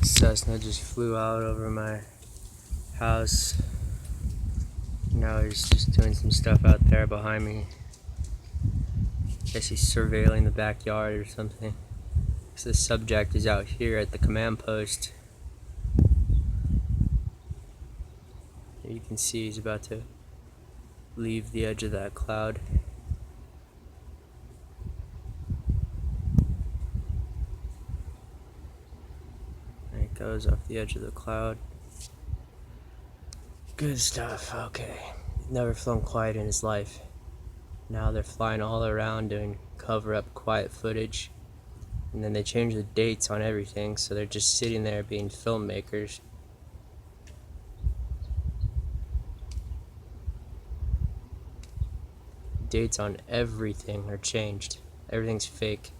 Cessna just flew out over my house. Now he's just doing some stuff out there behind me. Guess he's surveilling the backyard or something. So the subject is out here at the command post. You can see he's about to leave the edge of that cloud. There he goes off the edge of the cloud. Good stuff. Okay. Never flown quiet in his life. Now they're flying all around doing cover-up quiet footage. And then they change the dates on everything, so they're just sitting there being filmmakers. Dates on everything are changed. Everything's fake.